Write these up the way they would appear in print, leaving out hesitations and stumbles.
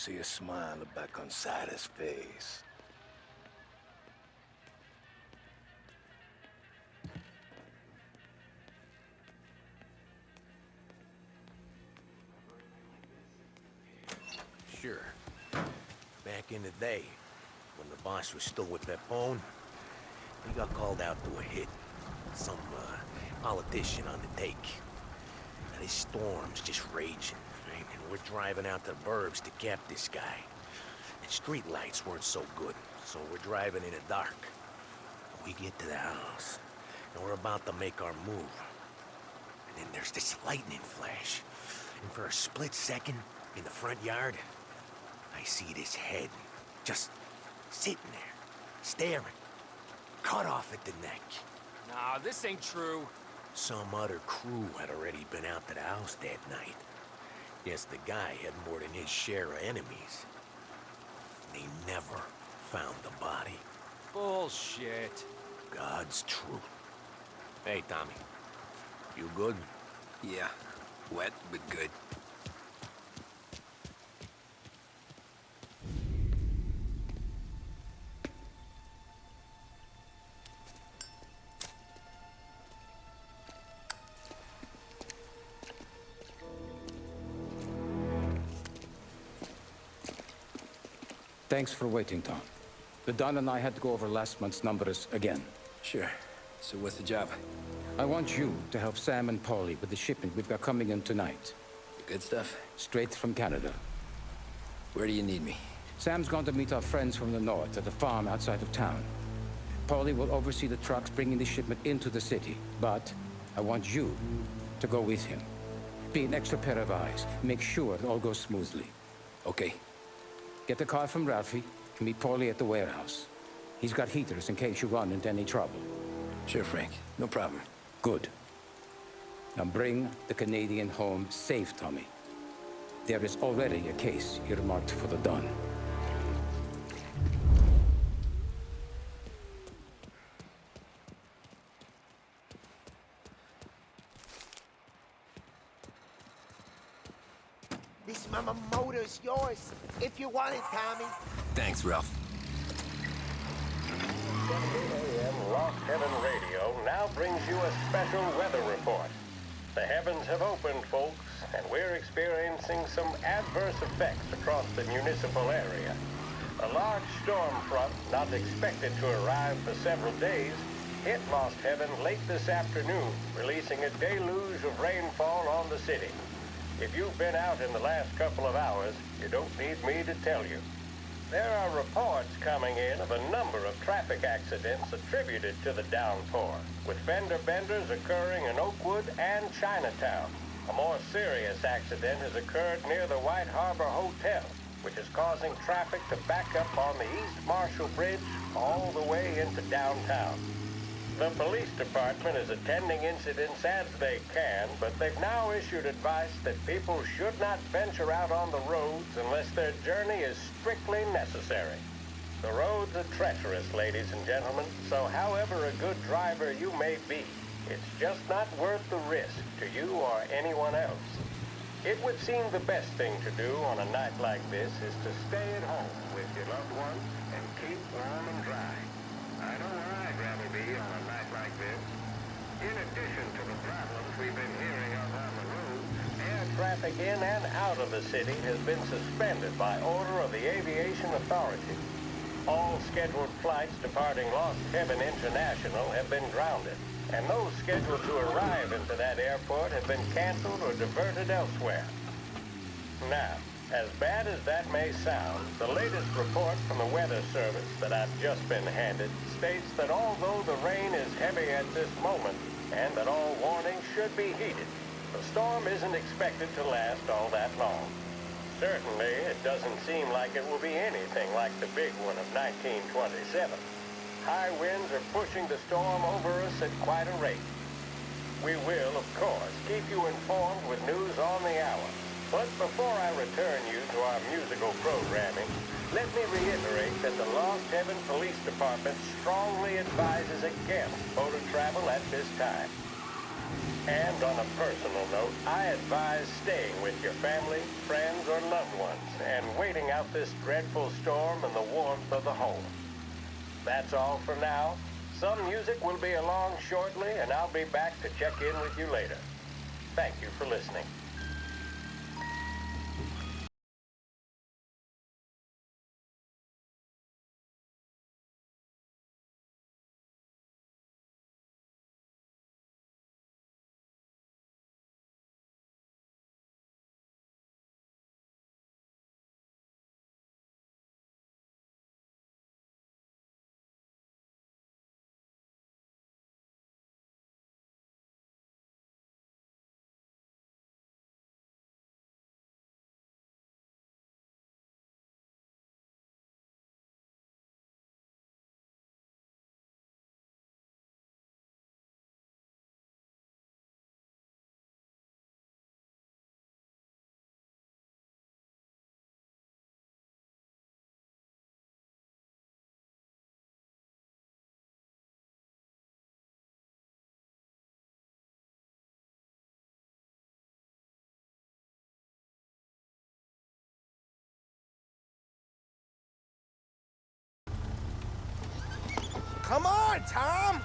see a smile back on Sida's face. Sure. Back in the day, when the boss was still with Pepone, he got called out to a hit. Some, politician on the take. And his storm's just raging, right? And we're driving out to the burbs to cap this guy. And street lights weren't so good, so we're driving in the dark. We get to the house, and we're about to make our move. And then there's this lightning flash. And for a split second, in the front yard, I see this head, just sitting there, staring, cut off at the neck. Nah, this ain't true. Some other crew had already been out to the house that night. Guess the guy had more than his share of enemies. They never found the body. Bullshit. God's truth. Hey, Tommy. You good? Yeah, wet but good. Thanks for waiting, Tom. The Don and I had to go over last month's numbers again. Sure. So what's the job? I want you to help Sam and Paulie with the shipment we've got coming in tonight. The good stuff? Straight from Canada. Where do you need me? Sam's gone to meet our friends from the north at a farm outside of town. Paulie will oversee the trucks bringing the shipment into the city, but I want you to go with him. Be an extra pair of eyes. Make sure it all goes smoothly. Okay. Get the car from Ralphie and meet Paulie at the warehouse. He's got heaters in case you run into any trouble. Sure, Frank. No problem. Good. Now bring the Canadian home safe, Tommy. There is already a case earmarked for the Don. This motor's yours, if you want it, Tommy. Thanks, Ralph. 7 a.m. Lost Heaven Radio now brings you a special weather report. The heavens have opened, folks, and we're experiencing some adverse effects across the municipal area. A large storm front, not expected to arrive for several days, hit Lost Heaven late this afternoon, releasing a deluge of rainfall on the city. If you've been out in the last couple of hours, you don't need me to tell you. There are reports coming in of a number of traffic accidents attributed to the downpour, with fender benders occurring in Oakwood and Chinatown. A more serious accident has occurred near the White Harbor Hotel, which is causing traffic to back up on the East Marshall Bridge all the way into downtown. The police department is attending incidents as they can, but they've now issued advice that people should not venture out on the roads unless their journey is strictly necessary. The roads are treacherous, ladies and gentlemen, so however a good driver you may be, it's just not worth the risk to you or anyone else. It would seem the best thing to do on a night like this is to stay at home with your loved ones and keep warm and dry. I know where I'd rather be on a night like this. In addition to the problems we've been hearing of on the road, air traffic in and out of the city has been suspended by order of the Aviation Authority. All scheduled flights departing Lost Heaven International have been grounded, and those scheduled to arrive into that airport have been canceled or diverted elsewhere. Now, as bad as that may sound, the latest report from the Weather Service that I've just been handed states that although the rain is heavy at this moment, and that all warnings should be heeded, the storm isn't expected to last all that long. Certainly, it doesn't seem like it will be anything like the big one of 1927. High winds are pushing the storm over us at quite a rate. We will, of course, keep you informed with news on the hour. But before I return you to our musical programming, let me reiterate that the Lost Heaven Police Department strongly advises against motor travel at this time. And on a personal note, I advise staying with your family, friends, or loved ones and waiting out this dreadful storm in the warmth of the home. That's all for now. Some music will be along shortly, and I'll be back to check in with you later. Thank you for listening. Come on, Tom!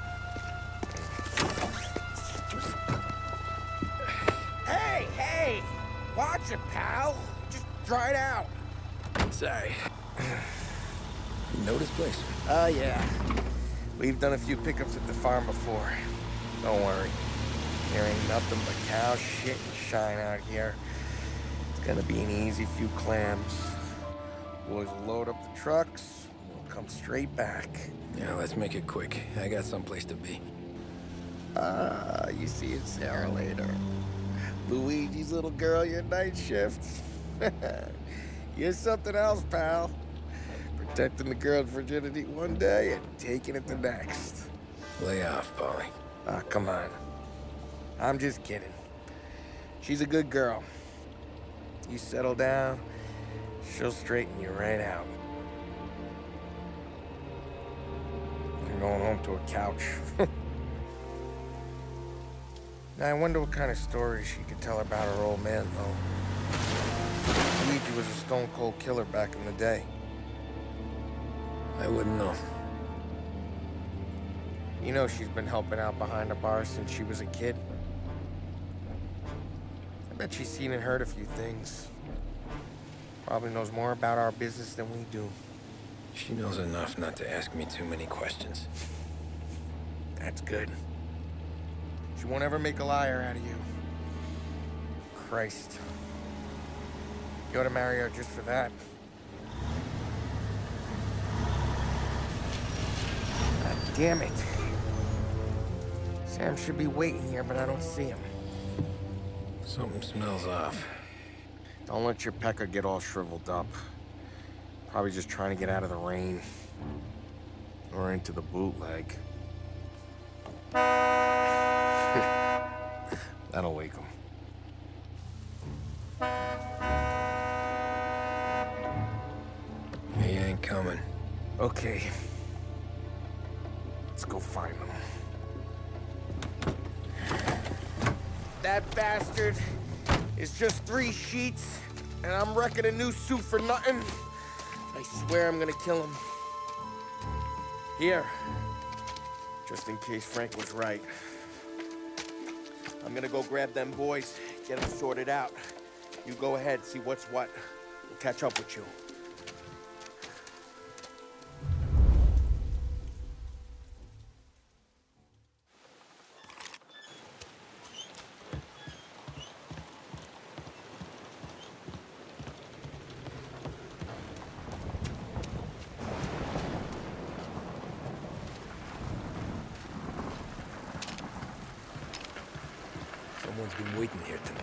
Hey! Watch it, pal. Just dry it out. Sorry. You know this place? Yeah. We've done a few pickups at the farm before. Don't worry. There ain't nothing but cow shit and shine out here. It's gonna be an easy few clams. Boys will load up the trucks, and we'll come straight back. Yeah, let's make it quick. I got someplace to be. You see it, Sarah, later. Luigi's little girl, your night shift. You're something else, pal. Protecting the girl's virginity one day and taking it the next. Lay off, Polly. Come on. I'm just kidding. She's a good girl. You settle down, she'll straighten you right out. I'm going home to a couch. Now, I wonder what kind of stories she could tell about her old man, though. Luigi was a stone-cold killer back in the day. I wouldn't know. You know she's been helping out behind the bar since she was a kid. I bet she's seen and heard a few things. Probably knows more about our business than we do. She knows enough not to ask me too many questions. That's good. She won't ever make a liar out of you. Christ. You ought to marry her just for that. God damn it. Sam should be waiting here, but I don't see him. Something smells off. Don't let your pecker get all shriveled up. Probably just trying to get out of the rain. Or into the bootleg. That'll wake him. He ain't coming. Okay. Let's go find him. That bastard is just 3 sheets, and I'm wrecking a new suit for nothing. I swear I'm gonna kill him. Here. Just in case Frank was right. I'm gonna go grab them boys, get them sorted out. You go ahead, see what's what. We'll catch up with you. Someone's been waiting here tonight.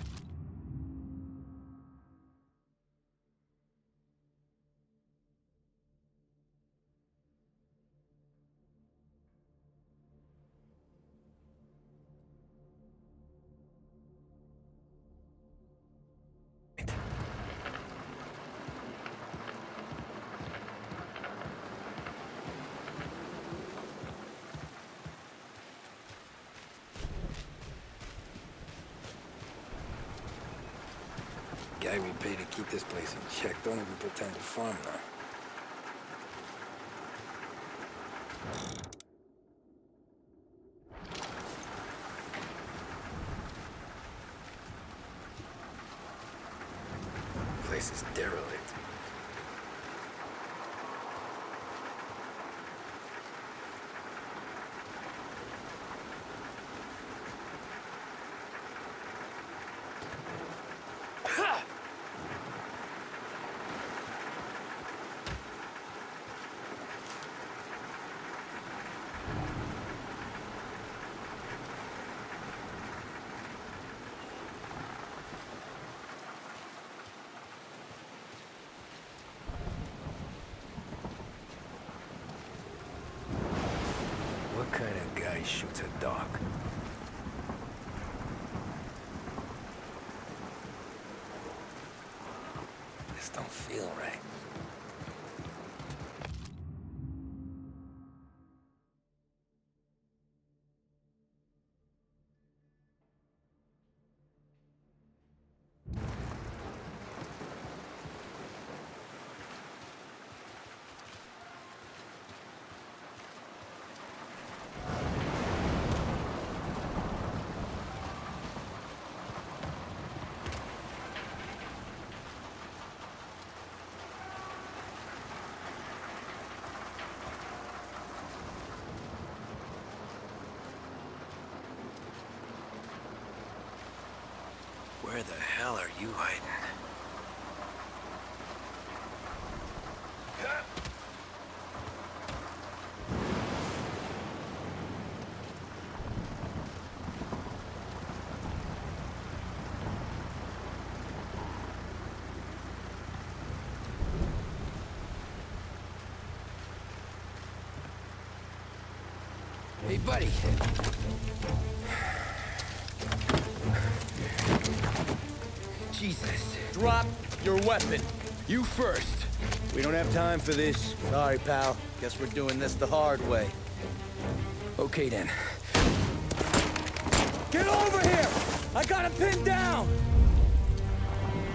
guy we pay to keep this place in check don't even pretend to farm now. Place is derelict. What kind of guy shoots a dog? This don't feel right. Where the hell are you hiding? Hey, buddy. Jesus. Drop your weapon. You first. We don't have time for this. Sorry, pal. Guess we're doing this the hard way. Okay, then. Get over here! I got him pinned down!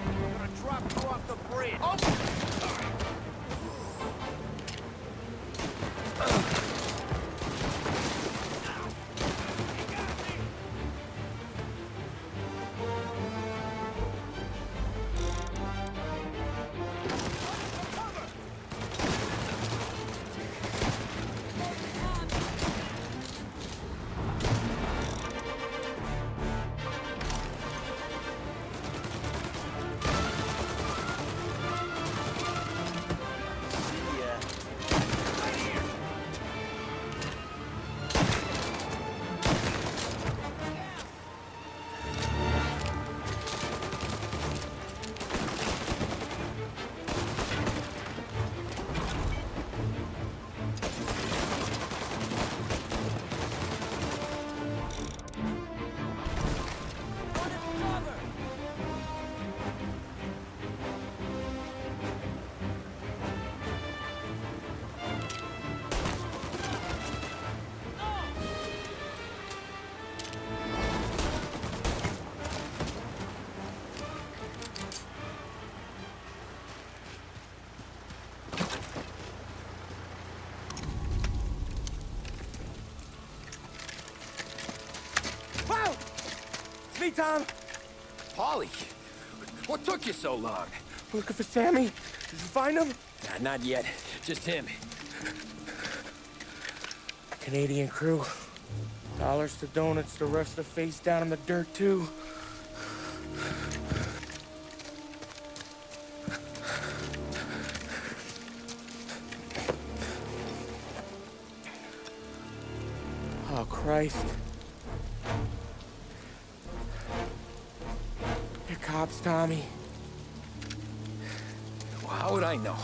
I'm gonna drop you off the bridge. Hey, Tom! Polly, what took you so long? Looking for Sammy? Did you find him? Nah, not yet. Just him. Canadian crew. Dollars to donuts, the rest of face down in the dirt, too. Oh, Christ. They're cops, Tommy. Well, how would I know?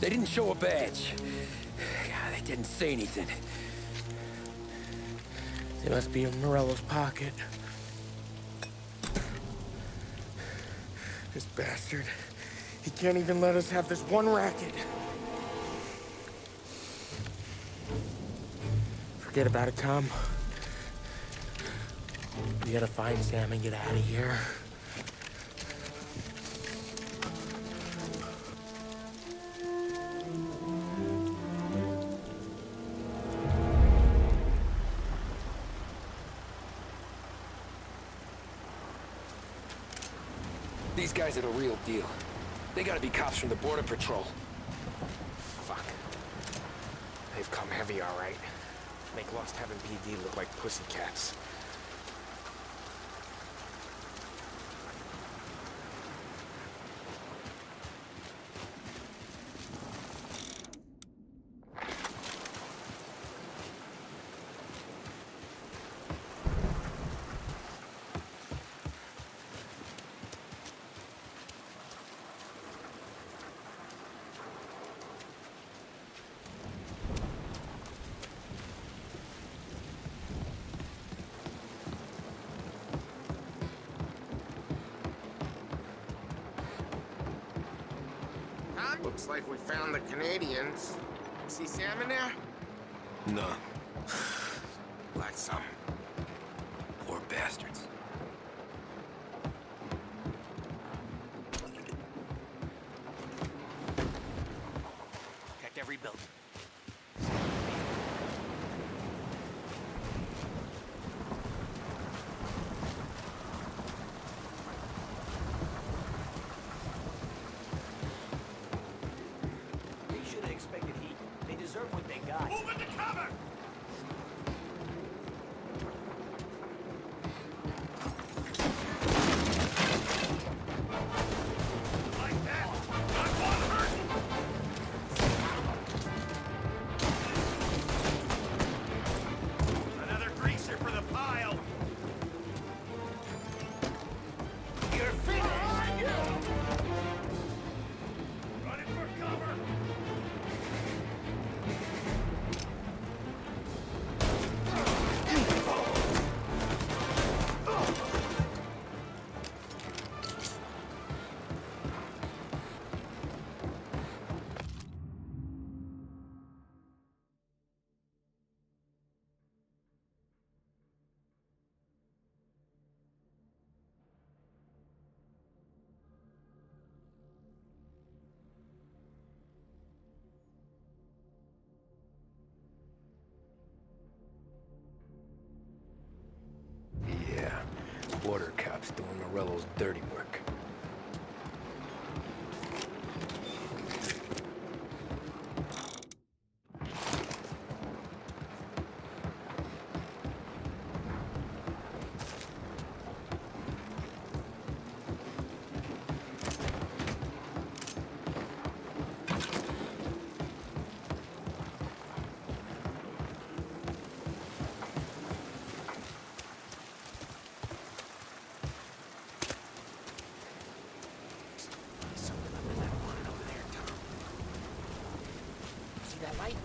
They didn't show a badge. God, they didn't say anything. They must be in Morello's pocket. This bastard. He can't even let us have this one racket. Forget about it, Tom. We gotta find Sam and get out of here. These guys are the real deal. They gotta be cops from the Border Patrol. Fuck. They've come heavy, all right. Make Lost Heaven PD look like pussycats. Looks like we found the Canadians. See Sam in there? No. Like some. Poor bastards. Check every building. They should have expected heat. They deserve what they got. Move into cover! Like that! Not one hurting! Another greaser for the pile! You're finished! Running for cover! Yeah. Border cops doing Morello's dirty work. Something under that bonnet over there, Tom. See that light?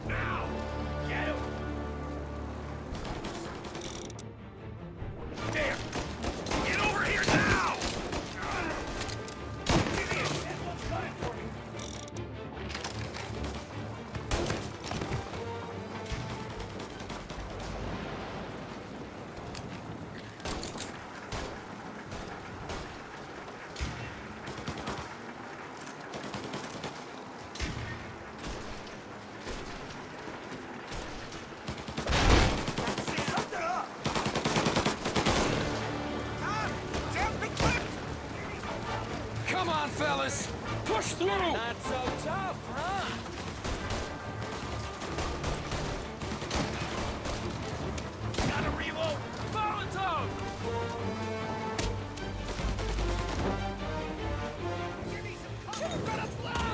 Now! Get him! There! Get over here now! Come on, fellas! Push through! Not so tough, huh? Gotta reload! Molotov! Give me some cover! Gonna blow!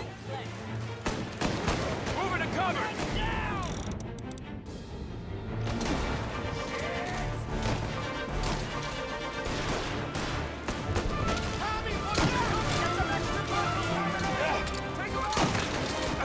Moving to cover! Down! Tommy, look out! Get some extra bodies! Take 'em out!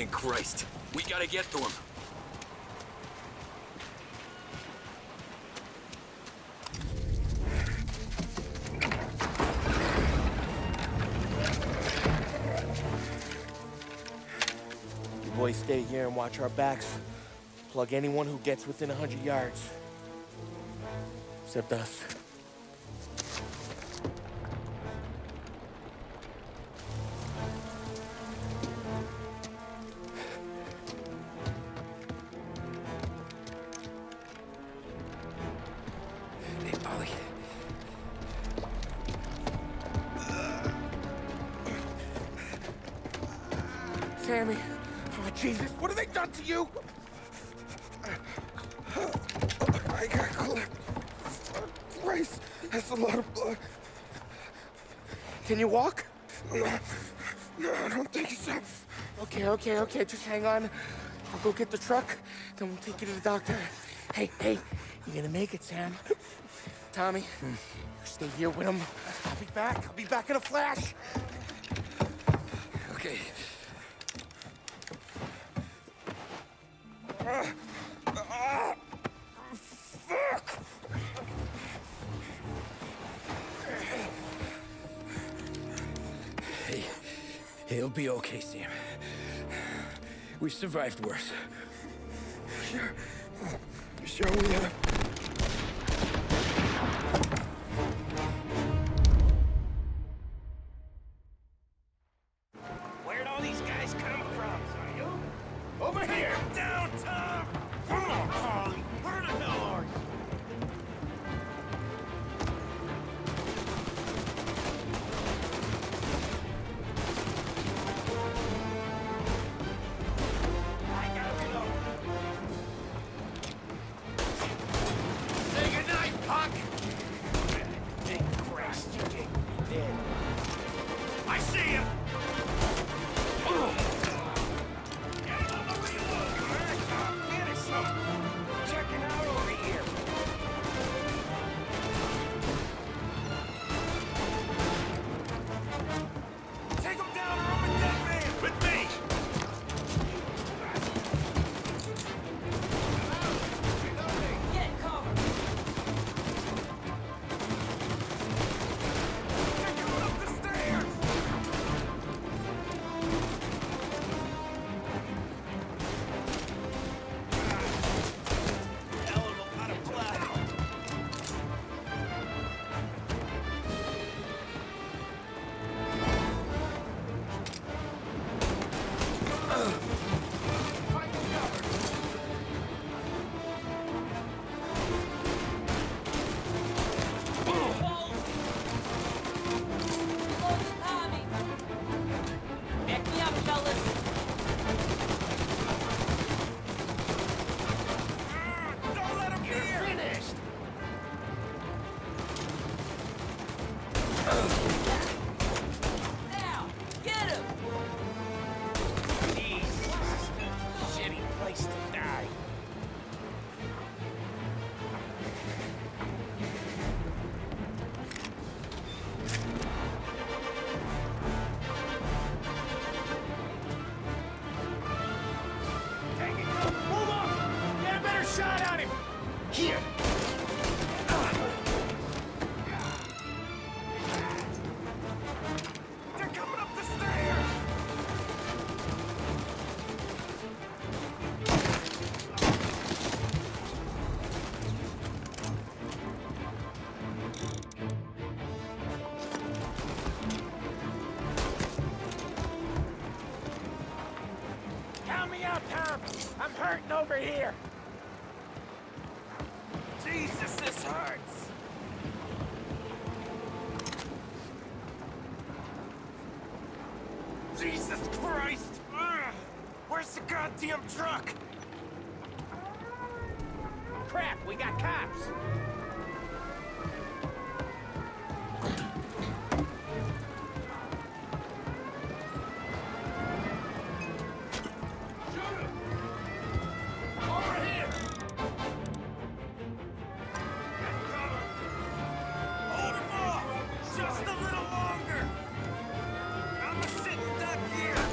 Thank Christ. We gotta get to him. You boys stay here and watch our backs. Plug anyone who gets within 100 yards. Except us. Hey, Polly. Sammy. Oh, Jesus, what have they done to you? I got clipped. Christ, that's a lot of blood. Can you walk? No, I don't think so. Okay, just hang on. I'll go get the truck, then we'll take you to the doctor. Hey, you're gonna make it, Sam. Tommy, you stay here with him. I'll be back in a flash. Okay. Fuck! Hey, he'll be okay, Sam. We've survived worse. Sure we have. Where'd all these guys come from? Are you? Over here! Down, Tom! Come on, Polly! Where the hell are you? I gotta reload. Say goodnight, punk! Thank Christ, you ain't dead. I see him! Checking out over here. Take him down or I'm a dead man! With me! Get cover! They're coming up the stairs! Hell of a lot of plow. Close, Tommy! Back me up, fellas! Don't let him You're near! finished. Now! Get him! Jesus. Shitty place to die. Take it. Move up! Get a better shot on him! Here! They're coming up the stairs! Help me out, Tom! I'm hurting over here! Jesus, this hurts! Jesus Christ! Ugh. Where's the goddamn truck? Crap, we got cops! Over here! Hold him off! Just a little longer! I'm a sitting duck here!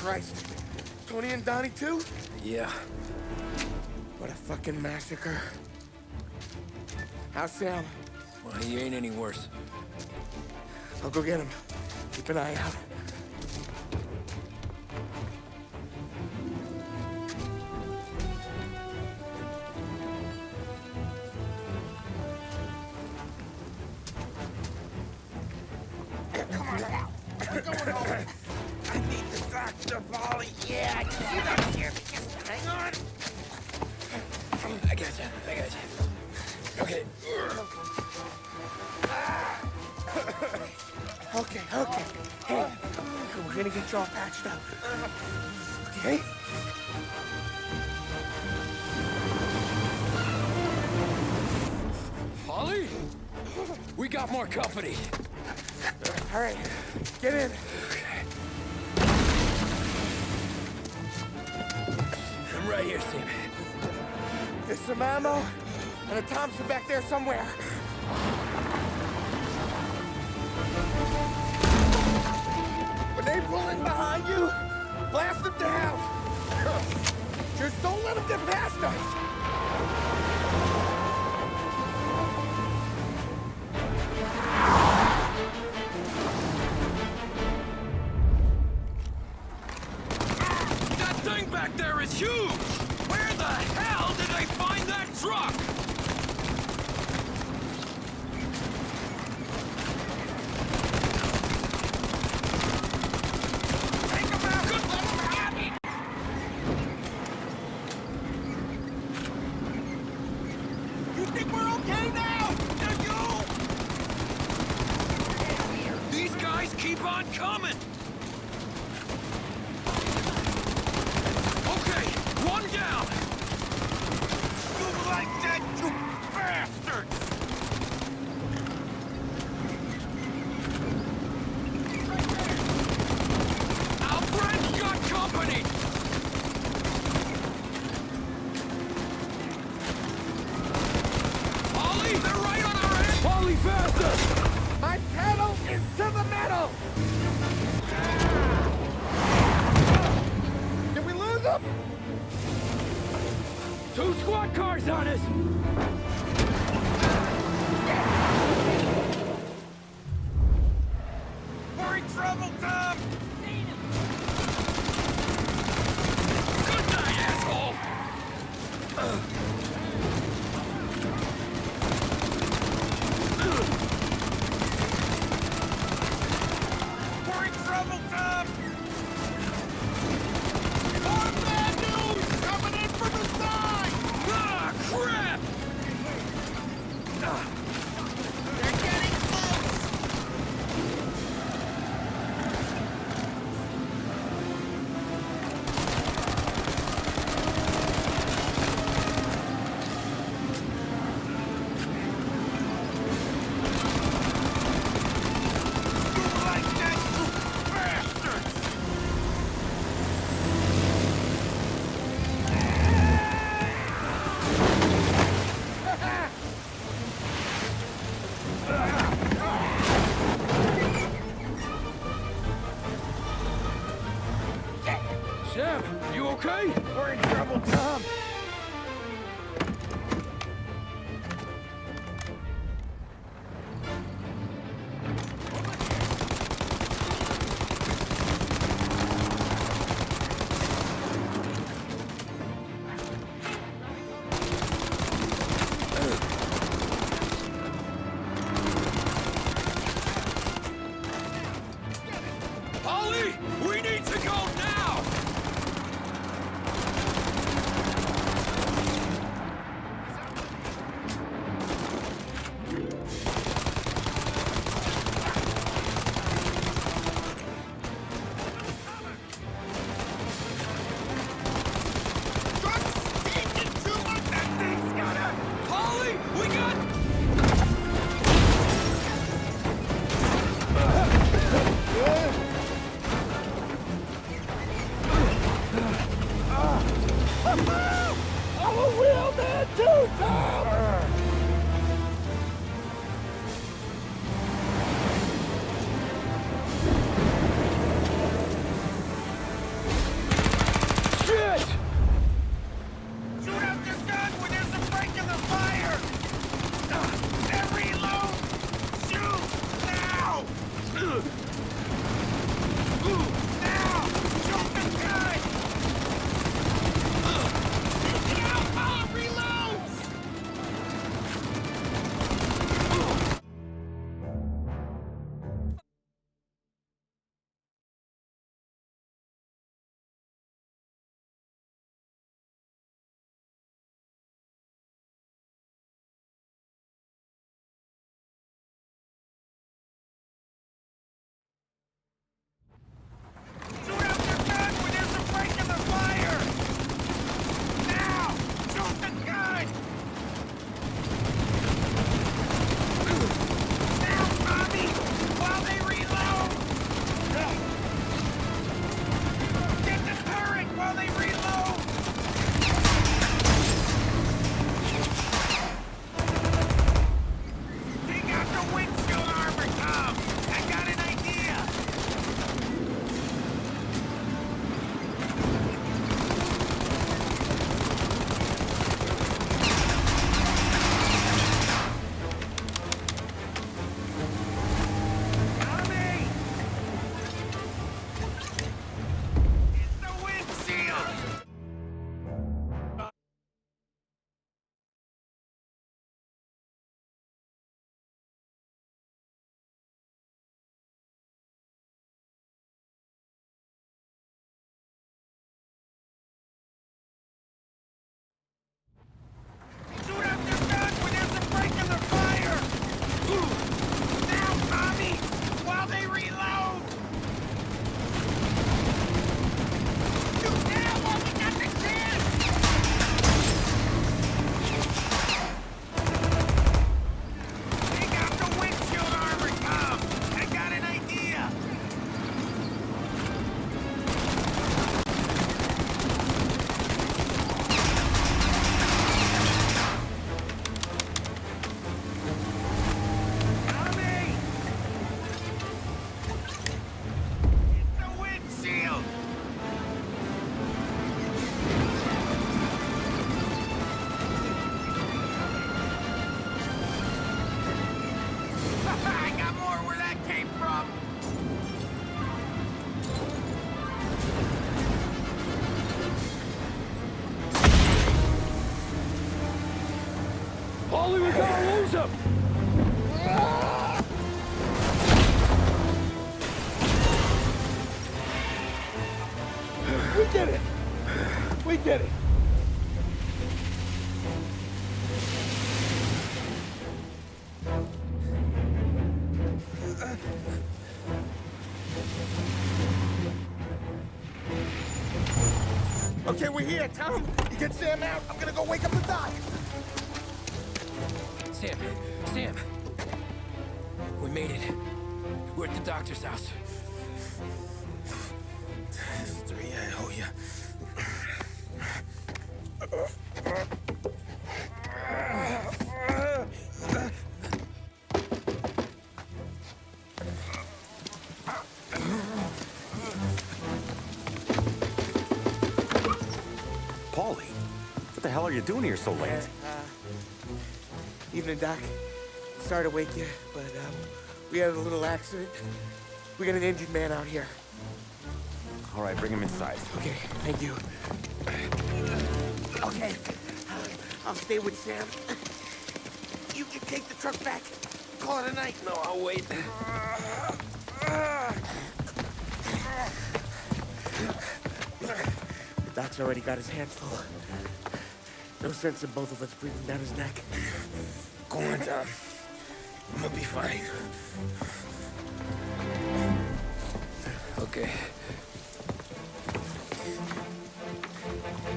Christ. Tony and Donnie too? Yeah. What a fucking massacre. How's Sam? Well, he ain't any worse. I'll go get him. Keep an eye out. Come on now. We're going home. I need the doctor, Polly. Yeah, I can see that here. Just hang on. I gotcha. Okay. Okay. Hey, we're gonna get you all patched up. Okay? Polly? We got more company. All right, get in. I'm right here, Sam. There's some ammo and a Thompson back there somewhere. When they pull in behind you, blast them down. Just don't let them get past us. That thing back there is huge! Where the hell did they find that truck? Take him out! Good, let him have it! You think we're okay now? Do you? These guys keep on coming! Okay, one down! You like that, you bastards! Our friends got company! Ollie, they're right on our head! Polly, faster! My pedal is to the metal. Did we lose them? 2 squad cars on us! We're in trouble, Tom! Seen him. Good night, asshole! We're in trouble, Tom! More bad news coming in from the side! Ah, crap! They're getting close! You like that, you bastards! Sam, you okay? We're in trouble, Tom. Ollie, we need to go now! Lose him! We did it! We did it! Okay, we're here, Tom. You get Sam out. I'm gonna go wake up the doc. Sam. We made it. We're at the doctor's house. Three, I owe you. Paulie, what the hell are you doing here so late? Evening, Doc. Sorry to wake you, but we had a little accident. We got an injured man out here. All right, bring him inside. Okay, thank you. Okay, I'll stay with Sam. You can take the truck back. Call it a night. No, I'll wait. The doc's already got his hands full. No sense in both of us breathing down his neck. Go on, Tom. I'm gonna be fine. Okay.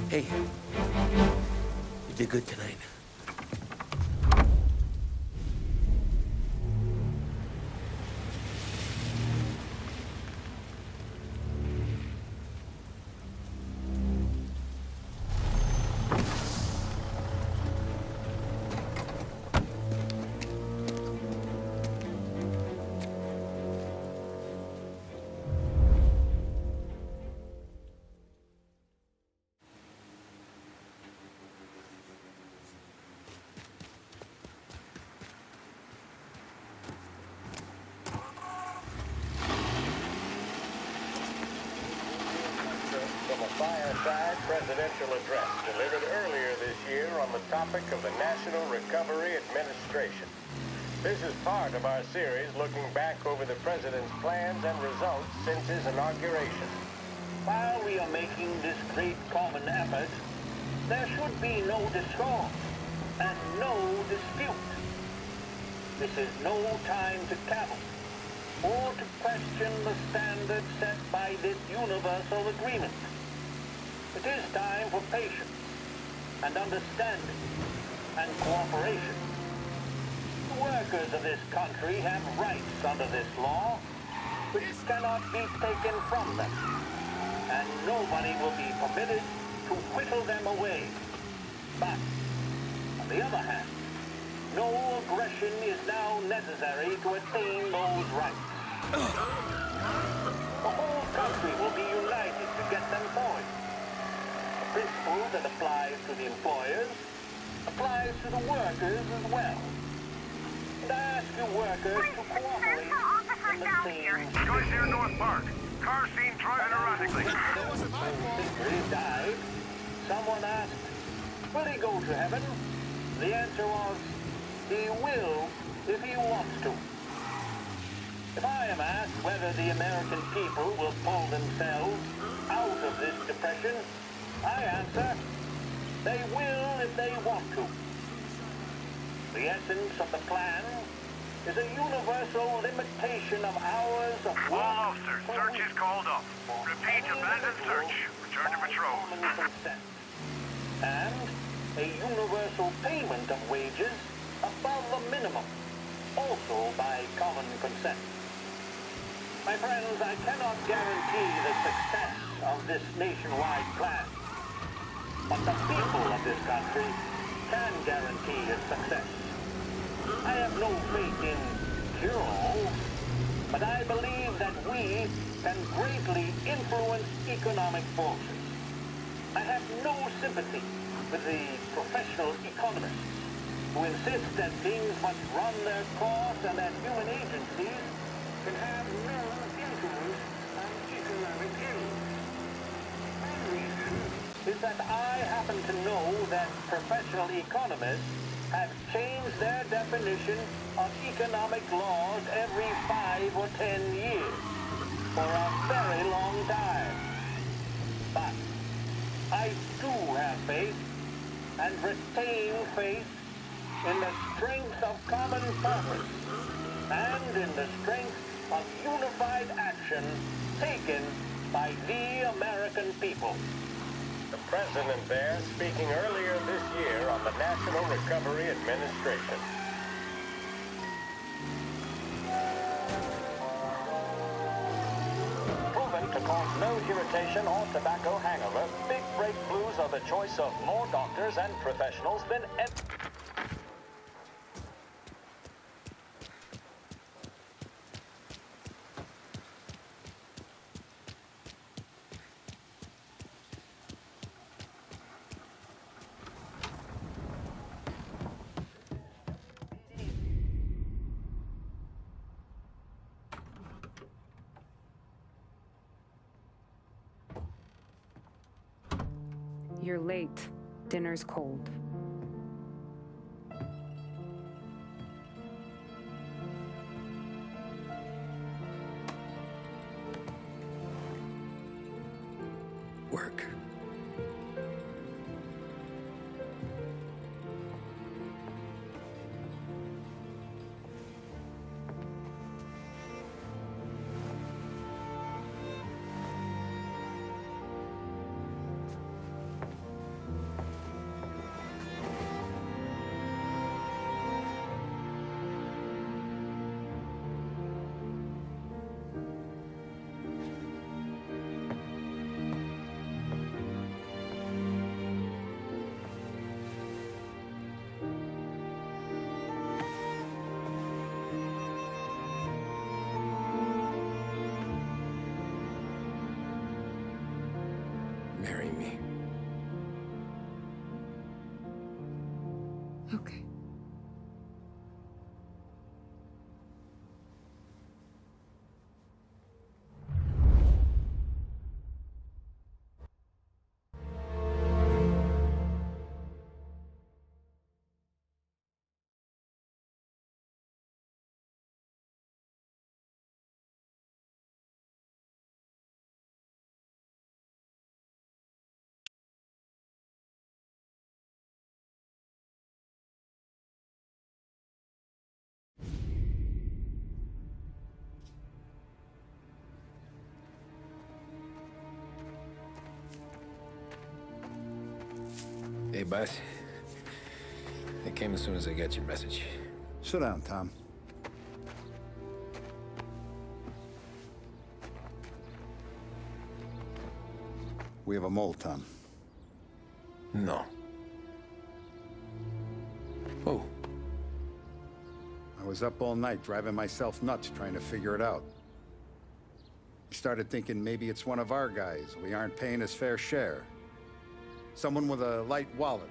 Hey, you did good tonight. From a fireside presidential address delivered earlier this year on the topic of the National Recovery Administration. This is part of our series looking back over the president's plans and results since his inauguration. While we are making this great common effort, there should be no discord and no dispute. This is no time to cavil or to question the standards set by this universal agreement. It is time for patience and understanding and cooperation. The workers of this country have rights under this law which cannot be taken from them, and nobody will be permitted to whittle them away. But, on the other hand, no aggression is now necessary to attain those rights. The whole country will be united to get them going. The principle that applies to the employers applies to the workers as well. And I ask you workers to cooperate in the same Guys near North Park. Car seen driving erratically. He died. Someone asked, will he go to heaven? The answer was, he will if he wants to. If I am asked whether the American people will pull themselves out of this depression, I answer, they will if they want to. The essence of the plan is a universal limitation of hours of All work. officers, search is called up. Repeat, abandoned search. Return to patrol. Common consent. And a universal payment of wages above the minimum, also by common consent. My friends, I cannot guarantee the success of this nationwide plan, but the people of this country can guarantee its success. I have no faith in cure-all, but I believe that we can greatly influence economic forces. I have no sympathy with the professional economists who insist that things must run their course and that human agencies can have no influence on economic ends. My reason is that I happen to know that professional economists have changed their definition of economic laws every 5 or 10 years for a very long time. But I do have faith and retain faith in the strength of common purpose and in the strength of unified action taken by the American people. The president there speaking earlier this year on the National Recovery Administration. Proven to cause no irritation or tobacco hangover, Big Break Blues are the choice of more doctors and professionals than ever. You're late. Dinner's cold. Work. Marry me. Okay. Hey, boss. I came as soon as I got your message. Sit down, Tom. We have a mole, Tom. No. Oh. I was up all night driving myself nuts trying to figure it out. I started thinking maybe it's one of our guys. We aren't paying his fair share. Someone with a light wallet.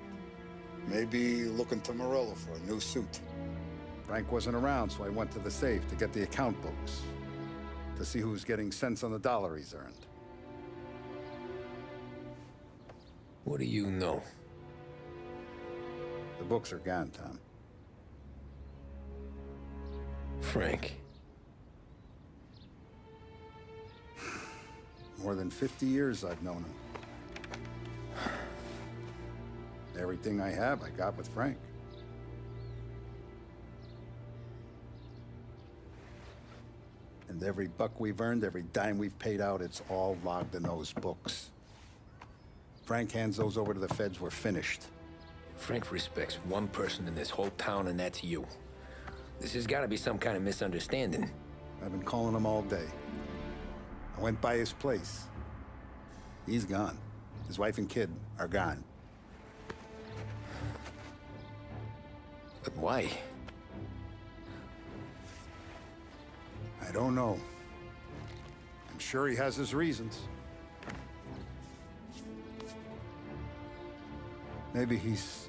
Maybe looking to Morello for a new suit. Frank wasn't around, so I went to the safe to get the account books. To see who's getting cents on the dollar he's earned. What do you know? The books are gone, Tom. Frank. More than 50 years I've known him. Everything I have, I got with Frank. And every buck we've earned, every dime we've paid out, it's all logged in those books. Frank hands those over to the feds, we're finished. Frank respects one person in this whole town, and that's you. This has got to be some kind of misunderstanding. I've been calling him all day. I went by his place. He's gone. His wife and kid are gone. But why? I don't know. I'm sure he has his reasons. Maybe he's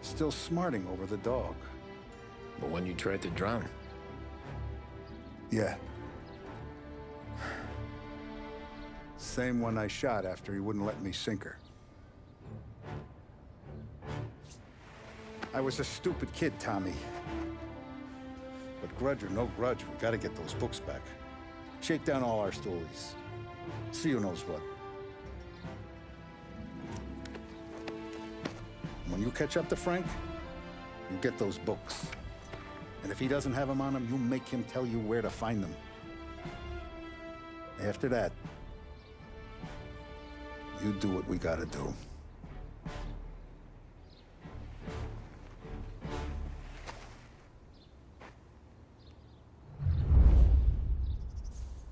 still smarting over the dog. But when you tried to drown? Yeah. Same one I shot after he wouldn't let me sink her. I was a stupid kid, Tommy. But grudge or no grudge, we gotta get those books back. Shake down all our stories. See who knows what. When you catch up to Frank, you get those books. And if he doesn't have them on him, you make him tell you where to find them. After that, you do what we gotta do.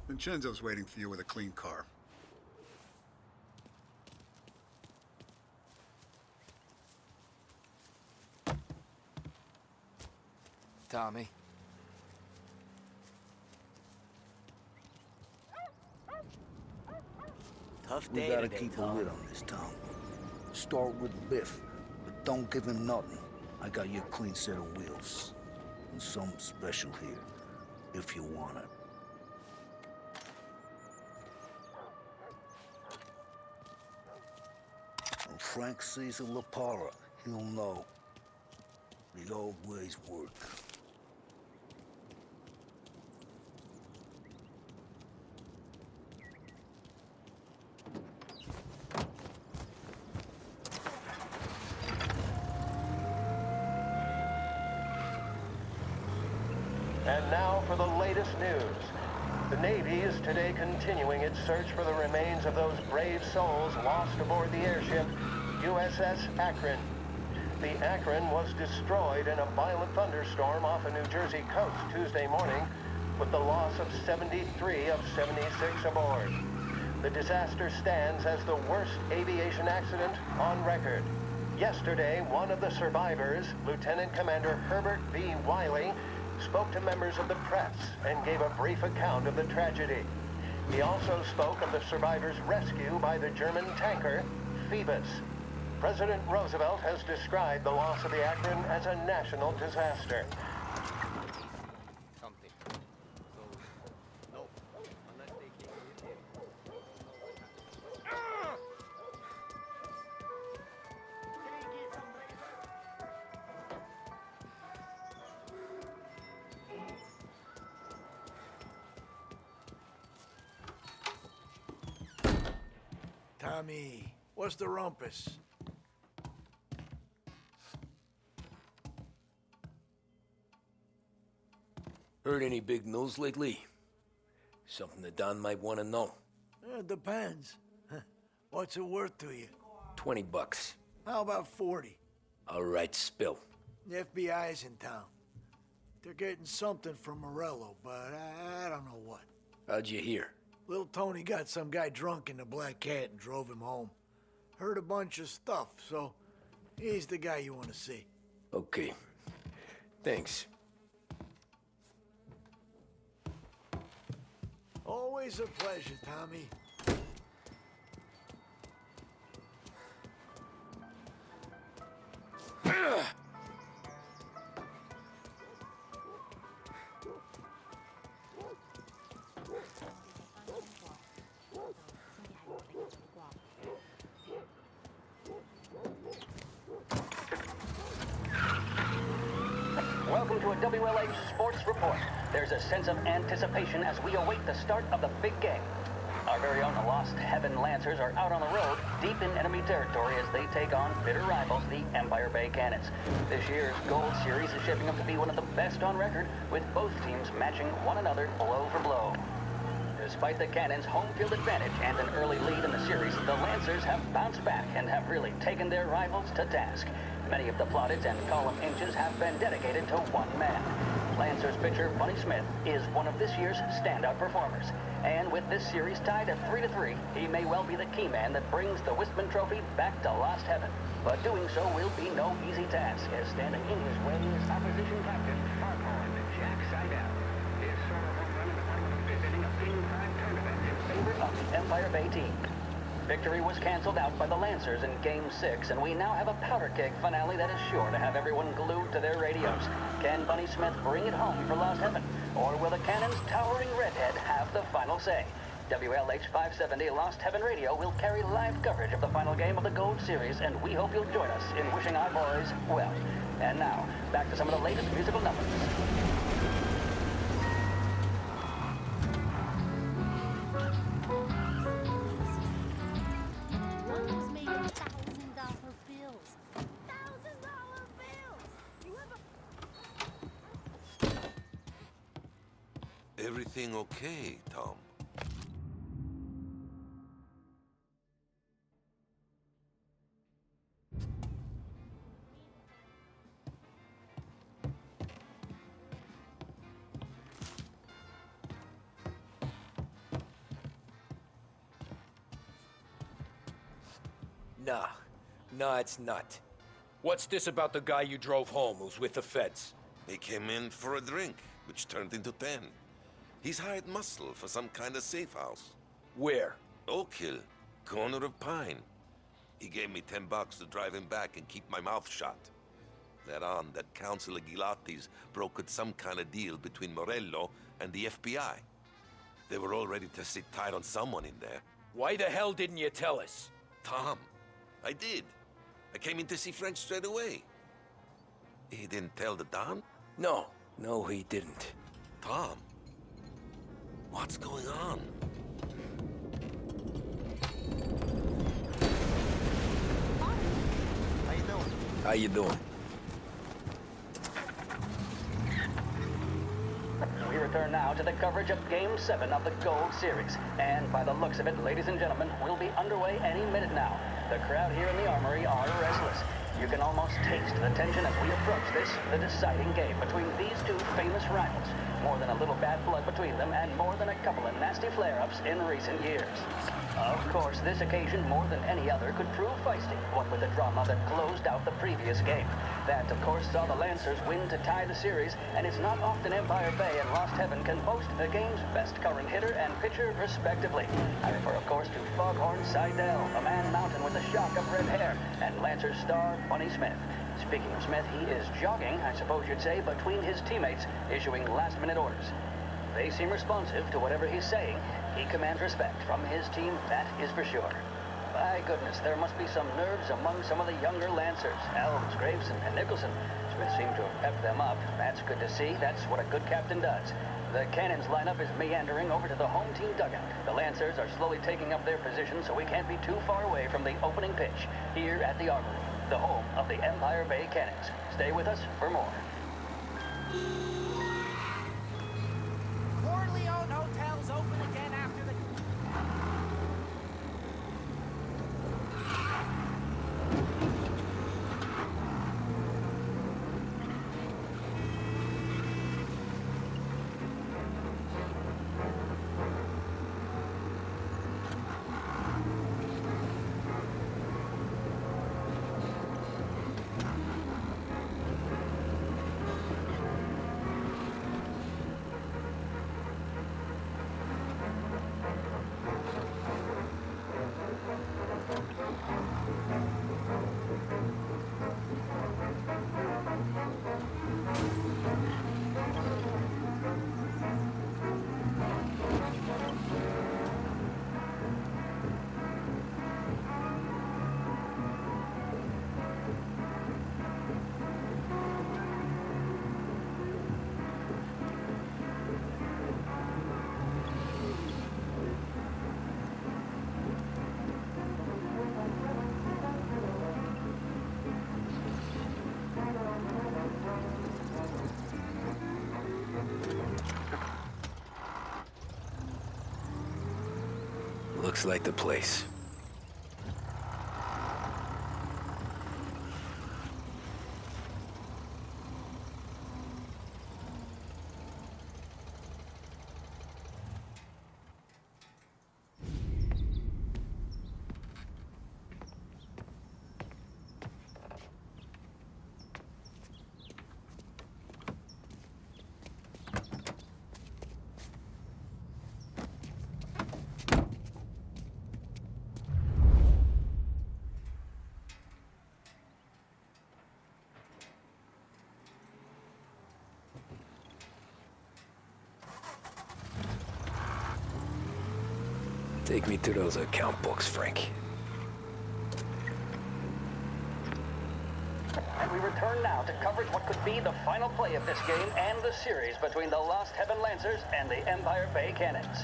Vincenzo's waiting for you with a clean car. Tommy. Tough We day gotta today, keep a Tom. lid on this town. Start with Biff, but don't give him nothing. I got you a clean set of wheels. And something special here, if you want it. When Frank sees a La Parra, he'll know. The old ways work. And now for the latest news. The Navy is today continuing its search for the remains of those brave souls lost aboard the airship USS Akron. The Akron was destroyed in a violent thunderstorm off the New Jersey coast Tuesday morning, with the loss of 73 of 76 aboard. The disaster stands as the worst aviation accident on record. Yesterday, one of the survivors, Lieutenant Commander Herbert B. Wiley, spoke to members of the press and gave a brief account of the tragedy. He also spoke of the survivors' rescue by the German tanker Phoebus. President Roosevelt has described the loss of the Akron as a national disaster. Tommy, what's the rumpus? Heard any big news lately? Something that Don might want to know. It depends. What's it worth to you? $20. How about 40? All right, spill. The FBI's in town. They're getting something from Morello, but I don't know what. How'd you hear? Little Tony got some guy drunk in the Black Cat and drove him home. Heard a bunch of stuff, so he's the guy you want to see. Okay. Thanks. Always a pleasure, Tommy. Welcome to a WLH Sports Report. There's a sense of anticipation as we await the start of the big game. Our very own Lost Heaven Lancers are out on the road, deep in enemy territory as they take on bitter rivals, the Empire Bay Cannons. This year's Gold Series is shaping up to be one of the best on record, with both teams matching one another blow for blow. Despite the Cannons' home field advantage and an early lead in the series, the Lancers have bounced back and have really taken their rivals to task. Many of the plaudits and column inches have been dedicated to one man. Lancers pitcher Bunny Smith is one of this year's standout performers. And with this series tied at 3-3, he may well be the key man that brings the Wistman Trophy back to Lost Heaven. But doing so will be no easy task, as standing in his way is opposition captain Farquhar Jack Seidel. His solo home run in the final of visiting a big-time tournament in favor of the Empire Bay team. Victory was canceled out by the Lancers in Game 6, and we now have a powder keg finale that is sure to have everyone glued to their radios. Can Bunny Smith bring it home for Lost Heaven? Or will the Cannon's towering redhead have the final say? WLH 570 Lost Heaven Radio will carry live coverage of the final game of the Gold Series, and we hope you'll join us in wishing our boys well. And now, back to some of the latest musical numbers. One was made of $1,000 bills. $1,000 bills! You ever... Everything okay, Tom? Nah, it's not. What's this about the guy you drove home who's with the feds? He came in for a drink, which turned into 10. He's hired muscle for some kind of safe house. Where? Oak Hill, corner of Pine. He gave me $10 to drive him back and keep my mouth shut. Later on, that Councilor Gilatti's brokered some kind of deal between Morello and the FBI. They were all ready to sit tight on someone in there. Why the hell didn't you tell us? Tom, I did. I came in to see Frank straight away. He didn't tell the Don? No, he didn't. Tom, what's going on? How you doing? We return now to the coverage of Game 7 of the Gold Series. And by the looks of it, ladies and gentlemen, we'll be underway any minute now. The crowd here in the Armory are restless. You can almost taste the tension as we approach this, the deciding game between these two famous rivals. More than a little bad blood between them, and more than a couple of nasty flare-ups in recent years. Of course, this occasion, more than any other, could prove feisty, what with the drama that closed out the previous game. That, of course, saw the Lancers win to tie the series, and it's not often Empire Bay and Lost Heaven can boast the game's best current hitter and pitcher, respectively. I refer, of course, to Foghorn Seidel, a man mountain with a shock of red hair, and Lancers star Bunny Smith. Speaking of Smith, he is jogging, I suppose you'd say, between his teammates, issuing last-minute orders. They seem responsive to whatever he's saying. He commands respect from his team, that is for sure. By goodness, there must be some nerves among some of the younger Lancers. Elves, Graves, and Nicholson. Smith seemed to have pepped them up. That's good to see. That's what a good captain does. The Cannons lineup is meandering over to the home team dugout. The Lancers are slowly taking up their position, so we can't be too far away from the opening pitch here at the Armory, the home of the Empire Bay Cannons. Stay with us for more. Corleone Hotel's open again after the... Looks like the place. Take me to those account books, Frank. And we return now to coverage what could be the final play of this game and the series between the Lost Heaven Lancers and the Empire Bay Cannons.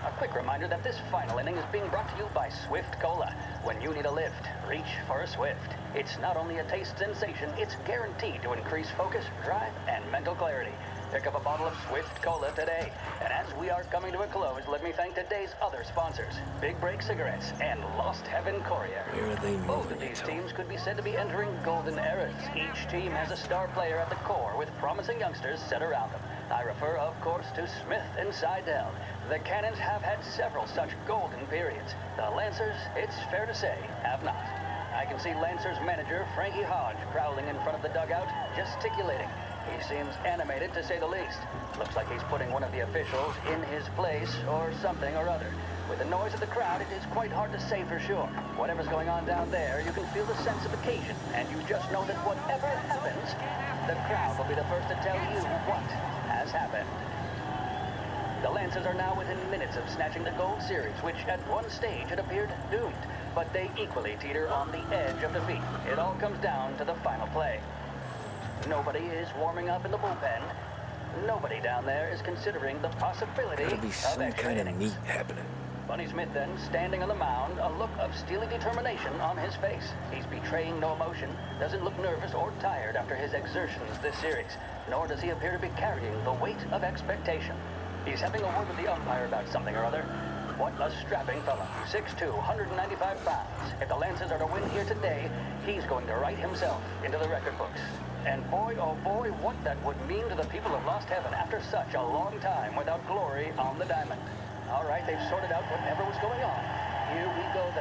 A quick reminder that this final inning is being brought to you by Swift Cola. When you need a lift, reach for a Swift. It's not only a taste sensation, it's guaranteed to increase focus, drive, and mental clarity. Pick up a bottle of Swift Cola today. And as we are coming to a close, let me thank today's other sponsors, Big Break Cigarettes and Lost Heaven Courier. Where are they Both moving of these into? teams could be said to be entering golden eras. Each team has a star player at the core with promising youngsters set around them. I refer, of course, to Smith and Seidel. The Cannons have had several such golden periods. The Lancers, it's fair to say, have not. I can see Lancers manager Frankie Hodge prowling in front of the dugout, gesticulating. He seems animated, to say the least. Looks like he's putting one of the officials in his place, or something or other. With the noise of the crowd, it is quite hard to say for sure. Whatever's going on down there, you can feel the sense of occasion, and you just know that whatever happens, the crowd will be the first to tell you what has happened. The Lancers are now within minutes of snatching the gold series, which at one stage had appeared doomed. But they equally teeter on the edge of defeat. It all comes down to the final play. Nobody is warming up in the bullpen. Nobody down there is considering the possibility Gotta be of some extra kind of innings. meat happening. Bunny Smith then, standing on the mound, a look of steely determination on his face. He's betraying no emotion, doesn't look nervous or tired after his exertions this series, nor does he appear to be carrying the weight of expectation. He's having a word with the umpire about something or other. What a strapping fella. 6'2", 195 pounds. If the Lancers are to win here today, he's going to write himself into the record books. And boy, oh boy, what that would mean to the people of Lost Heaven after such a long time without glory on the diamond. All right, they've sorted out whatever was going on. Here we go then.